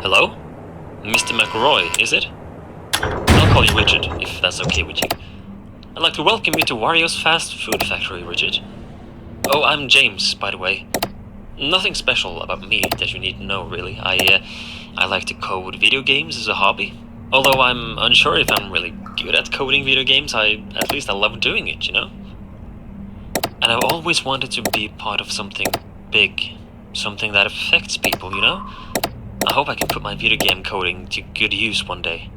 Hello? Mr. McRoy, is it? I'll call you Richard, if that's okay with you. I'd like to welcome you to Wario's fast food factory, Richard. Oh, I'm James, by the way. Nothing special about me that you need to know, really. I like to code video games as a hobby. Although I'm unsure if I'm really good at coding video games, at least I love doing it, you know? And I've always wanted to be part of something big, something that affects people, you know? I hope I can put my video game coding to good use one day.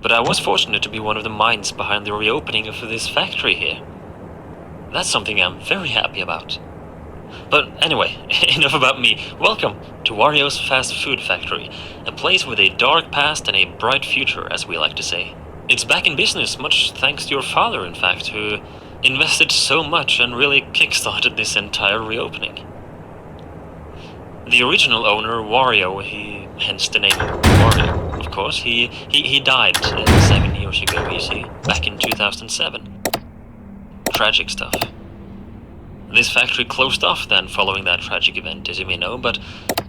But I was fortunate to be one of the minds behind the reopening of this factory here. That's something I'm very happy about. But anyway, enough about me. Welcome to Wario's Fast Food Factory, a place with a dark past and a bright future, as we like to say. It's back in business, much thanks to your father, in fact, who invested so much and really kickstarted this entire reopening. The original owner, Wario, hence the name Wario, of course, he died 7 years ago, you see, back in 2007. Tragic stuff. This factory closed off then following that tragic event, as you may know, but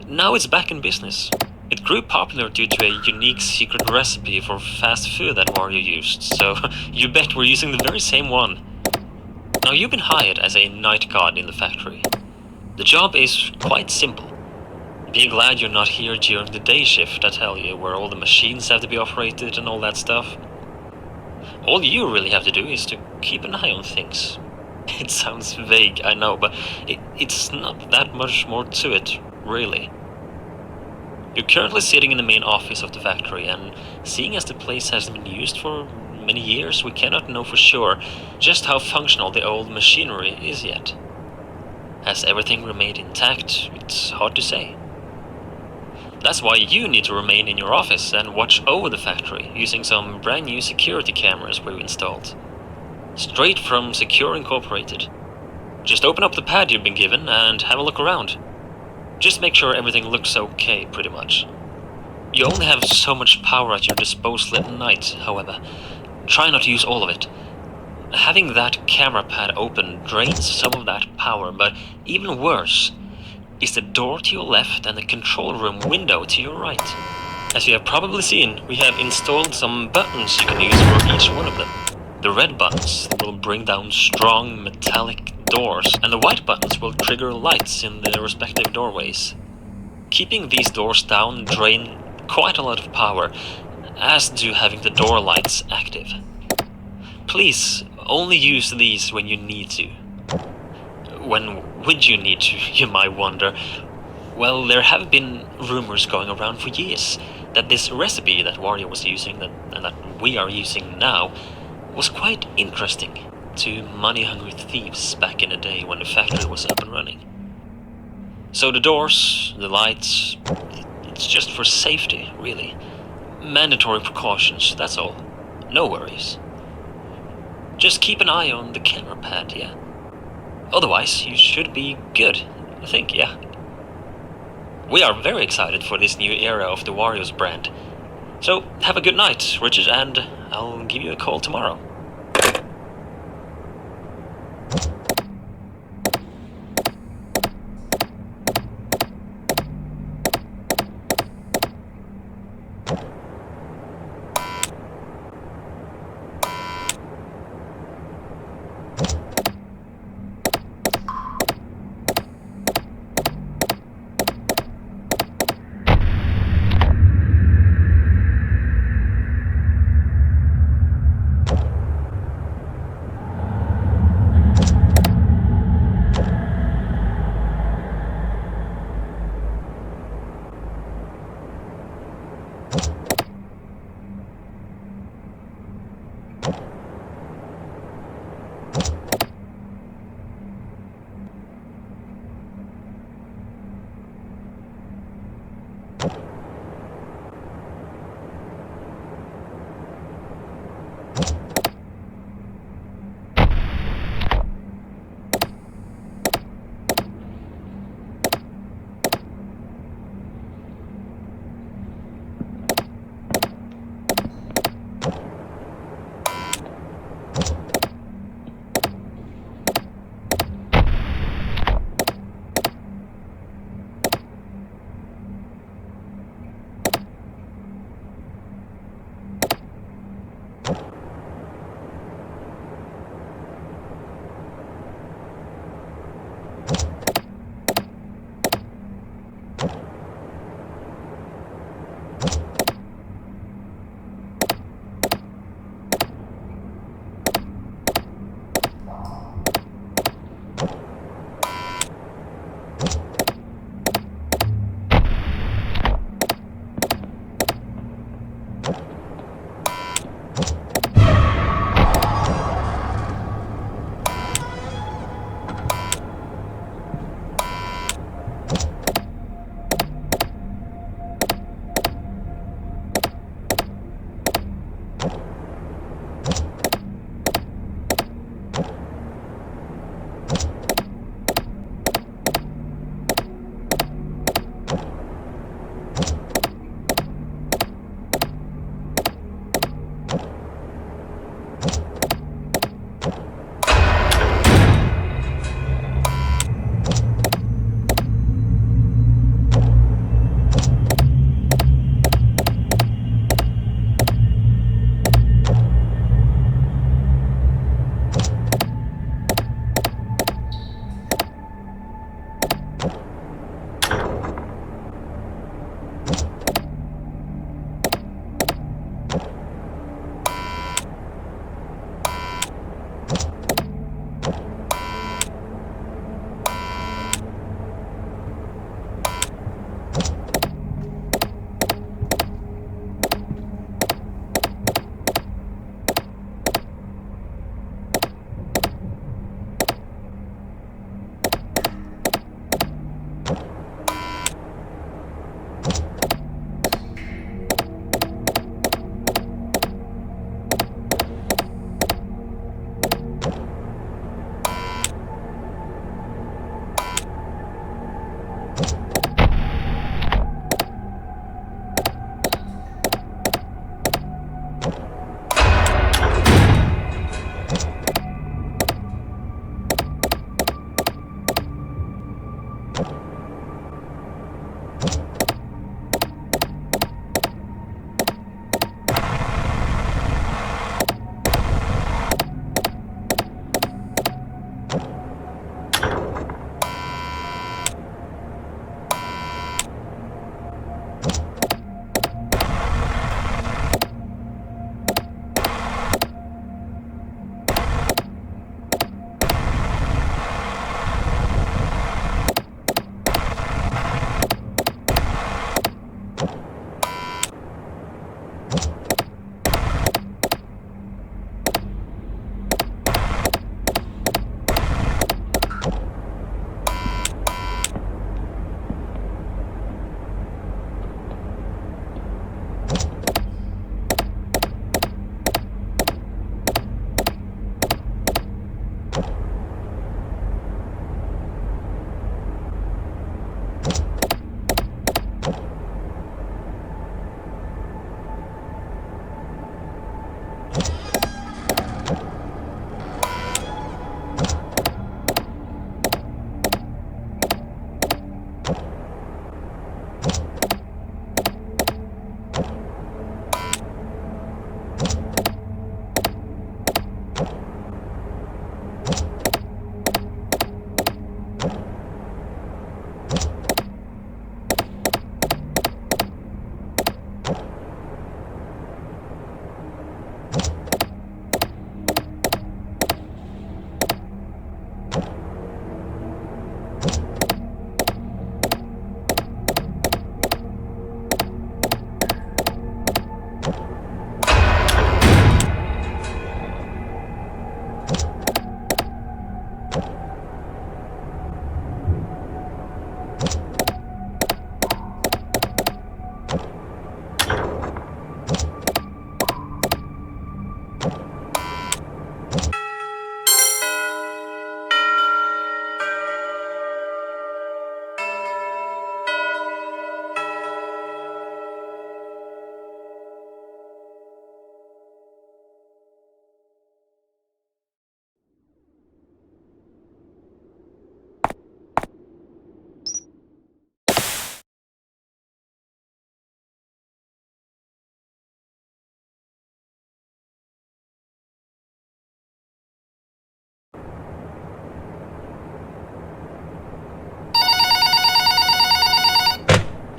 now it's back in business. It grew popular due to a unique secret recipe for fast food that Wario used, so you bet we're using the very same one. Now, you've been hired as a night guard in the factory. The job is quite simple. Be glad you're not here during the day shift, I tell you, where all the machines have to be operated and all that stuff. All you really have to do is to keep an eye on things. It sounds vague, I know, but it's not that much more to it, really. You're currently sitting in the main office of the factory, and seeing as the place hasn't been used for many years, we cannot know for sure just how functional the old machinery is yet. Has everything remained intact? It's hard to say. That's why you need to remain in your office and watch over the factory using some brand new security cameras we've installed. Straight from Secure Incorporated. Just open up the pad you've been given and have a look around. Just make sure everything looks okay, pretty much. You only have so much power at your disposal at night, however. Try not to use all of it. Having that camera pad open drains some of that power, but even worse is the door to your left and the control room window to your right. As you have probably seen, we have installed some buttons you can use for each one of them. The red buttons will bring down strong metallic doors, and the white buttons will trigger lights in the respective doorways. Keeping these doors down drain quite a lot of power, as do having the door lights active. Please only use these when you need to. When would you need to, you might wonder? Well, there have been rumors going around for years that this recipe that Wario was using and that we are using now was quite interesting to money-hungry thieves back in the day when the factory was up and running. So the doors, the lights, it's just for safety, really. Mandatory precautions, that's all. No worries. Just keep an eye on the camera pad, yeah? Otherwise, you should be good, I think, yeah. We are very excited for this new era of the Wario's brand. So, have a good night, Richard, and I'll give you a call tomorrow.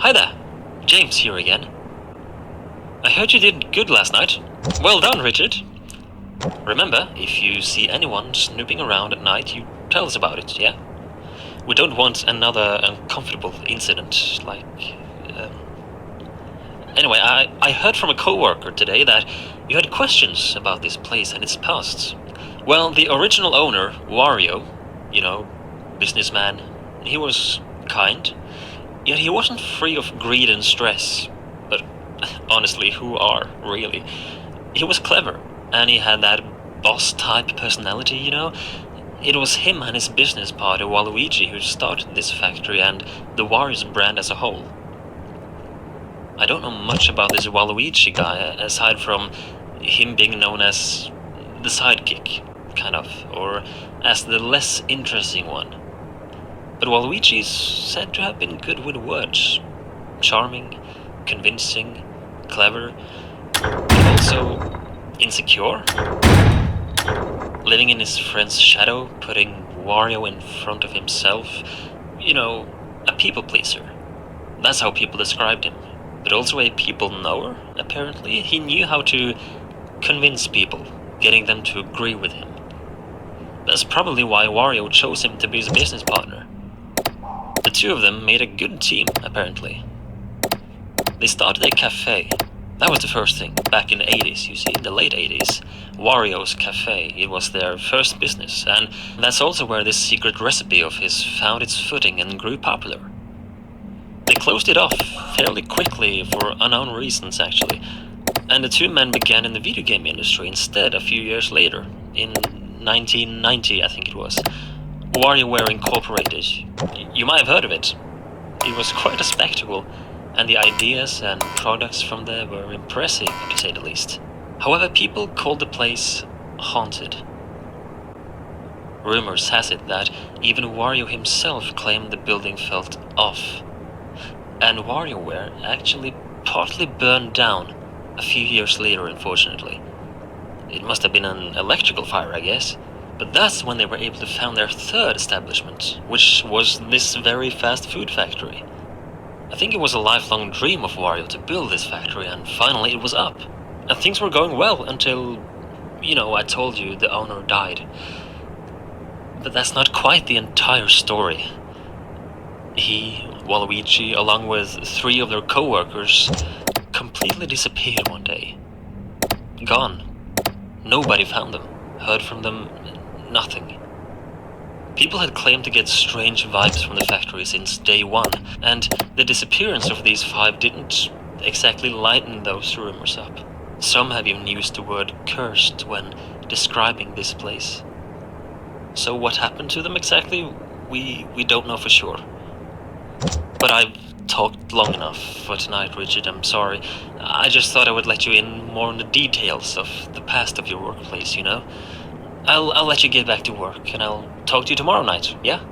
Hi there, James here again. I heard you did good last night. Well done, Richard. Remember, if you see anyone snooping around at night, you tell us about it, yeah? We don't want another uncomfortable incident, like... Anyway, I heard from a co-worker today that you had questions about this place and its past. Well, the original owner, Wario, businessman, he was kind, yet he wasn't free of greed and stress. But honestly, who are, really? He was clever, and he had that boss-type personality, It was him and his business partner, Waluigi, who started this factory and the Wario's brand as a whole. I don't know much about this Waluigi guy, aside from him being known as the sidekick, kind of, or as the less interesting one. But Waluigi is said to have been good with words. Charming, convincing, clever, but also insecure. Living in his friend's shadow, putting Wario in front of himself. A people pleaser. That's how people described him. But also a people knower, apparently. He knew how to convince people, getting them to agree with him. That's probably why Wario chose him to be his business partner. The two of them made a good team, apparently. They started a cafe. That was the first thing, back in the 80s, you see, the late 80s. Wario's Cafe, it was their first business, and that's also where this secret recipe of his found its footing and grew popular. They closed it off fairly quickly for unknown reasons, actually, and the two men began in the video game industry instead a few years later, in 1990, I think it was. WarioWare Incorporated. You might have heard of it. It was quite a spectacle, and the ideas and products from there were impressive, to say the least. However, people called the place haunted. Rumors has it that even Wario himself claimed the building felt off. And WarioWare actually partly burned down a few years later, unfortunately. It must have been an electrical fire, I guess. But that's when they were able to found their third establishment, which was this very fast food factory. I think it was a lifelong dream of Wario to build this factory, and finally it was up. And things were going well until, I told you the owner died. But that's not quite the entire story. He, Waluigi, along with 3 of their co-workers, completely disappeared one day. Gone. Nobody found them, heard from them, nothing. People had claimed to get strange vibes from the factory since day one, and the disappearance of these 5 didn't exactly lighten those rumors up. Some have even used the word cursed when describing this place. So what happened to them exactly, we don't know for sure. But I've talked long enough for tonight, Richard, I'm sorry. I just thought I would let you in more on the details of the past of your workplace, I'll let you get back to work, and I'll talk to you tomorrow night, yeah?